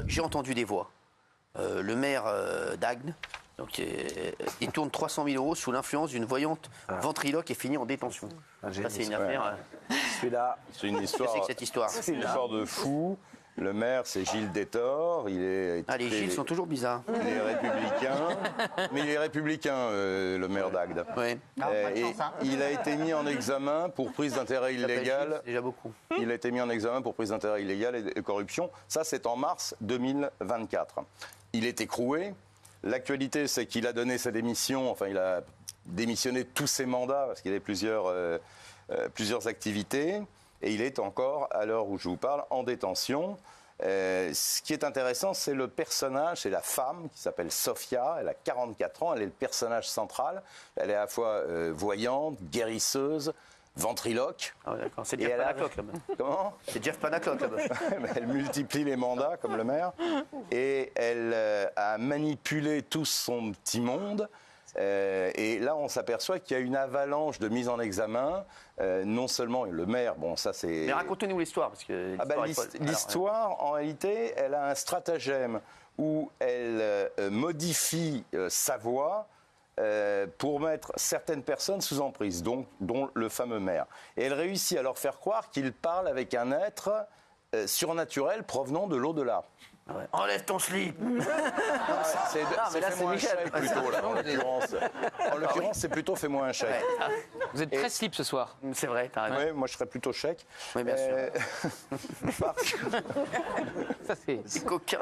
J'ai entendu des voix. Le maire d'Agde, donc, il tourne 300 000 € sous l'influence d'une voyante ventriloque et finit en détention. Ça, c'est une affaire. Celui-là, c'est une histoire. Qu'est-ce que c'est que cette histoire? C'est une histoire de fou. Le maire, c'est Gilles Détor. Les Gilles sont toujours bizarres. Il est républicain. Mais il est républicain, le maire d'Agde. Ouais. Il a été mis en examen pour prise d'intérêt illégal. Déjà beaucoup. Il a été mis en examen pour prise d'intérêt illégal et corruption. Ça, c'est en mars 2024. Il est écroué. L'actualité, c'est qu'il a donné sa démission. Enfin, il a démissionné de tous ses mandats parce qu'il avait plusieurs activités. Et il est encore, à l'heure où je vous parle, en détention. Ce qui est intéressant, c'est le personnage, c'est la femme qui s'appelle Sophia. Elle a 44 ans, elle est le personnage central. Elle est à la fois voyante, guérisseuse, ventriloque. Ah ouais, d'accord. C'est Jeff Panaclock là-bas. Comment ? C'est Jeff Panaclock là-bas. Elle multiplie les mandats, comme le maire. Et elle a manipulé tout son petit monde. Et là, on s'aperçoit qu'il y a une avalanche de mise en examen. Non seulement le maire, bon, ça c'est. Mais racontez-nous l'histoire, parce que l'histoire, en réalité, elle a un stratagème où elle modifie sa voix pour mettre certaines personnes sous emprise, dont le fameux maire. Et elle réussit à leur faire croire qu'il parle avec un être surnaturel provenant de l'au-delà. Ouais. Enlève ton slip. Mais là, c'est Michel. Plutôt, là, en l'occurrence, c'est plutôt fais-moi un chèque. Ouais. Vous êtes très slip ce soir. C'est vrai, t'as raison. Oui, moi je serais plutôt chèque. Oui, bien sûr. Ça, c'est coquin.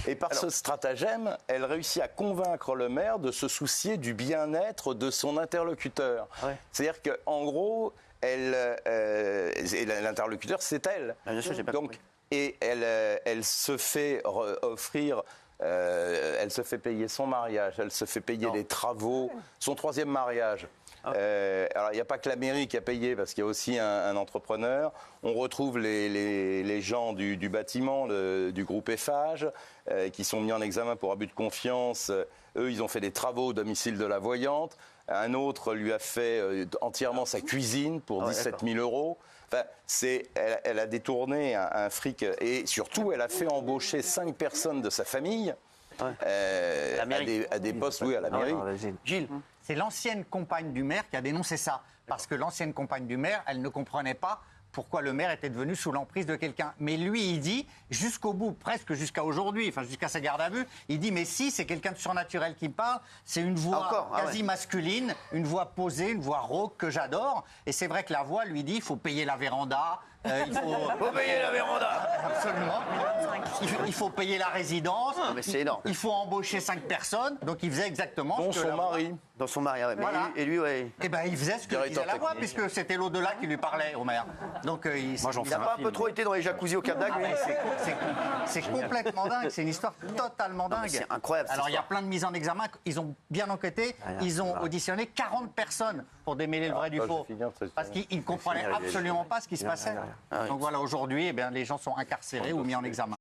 Et par ce stratagème, elle réussit à convaincre le maire de se soucier du bien-être de son interlocuteur. Ouais. C'est-à-dire qu'en gros, l'interlocuteur, c'est elle. Bien sûr, j'ai pas compris. Et elle se fait offrir, elle se fait payer son mariage, elle se fait payer les travaux, son 3e mariage. Alors, il n'y a pas que la mairie qui a payé, parce qu'il y a aussi un entrepreneur. On retrouve les gens du bâtiment, du groupe Eiffage, qui sont mis en examen pour abus de confiance. Eux, ils ont fait des travaux au domicile de la voyante. Un autre lui a fait entièrement sa cuisine pour 17 000 €. Enfin, elle a détourné un fric et surtout, elle a fait embaucher 5 personnes de sa famille à des postes, à la mairie. Gilles. C'est l'ancienne compagne du maire qui a dénoncé ça. Parce que l'ancienne compagne du maire, elle ne comprenait pas pourquoi le maire était devenu sous l'emprise de quelqu'un. Mais lui, il dit, jusqu'au bout, presque jusqu'à aujourd'hui, enfin jusqu'à sa garde à vue, il dit, mais si, c'est quelqu'un de surnaturel qui me parle, c'est une voix quasi masculine, une voix posée, une voix rauque que j'adore. Et c'est vrai que la voix lui dit, il faut payer la véranda, il faut payer la véranda. Absolument. Il faut payer la résidence. Non, mais c'est énorme. Il faut embaucher 5 personnes. Donc il faisait exactement dont ce que son mari. Dans son mari, ouais. Voilà. Et lui, ouais. Eh ben, il faisait ce que disait la voix, puisque c'était l'au-delà qui lui parlait au maire. Donc il n'a pas un peu trop été dans les jacuzzis au Cap d'Agde. C'est complètement dingue. C'est une histoire totalement dingue. C'est incroyable. Alors il y a plein de mises en examen. Ils ont bien enquêté. Ils ont auditionné 40 personnes pour démêler le vrai du faux. Parce qu'ils ne comprenaient absolument pas ce qui se passait. Donc voilà, aujourd'hui, les gens sont incarcérés ou mis en examen.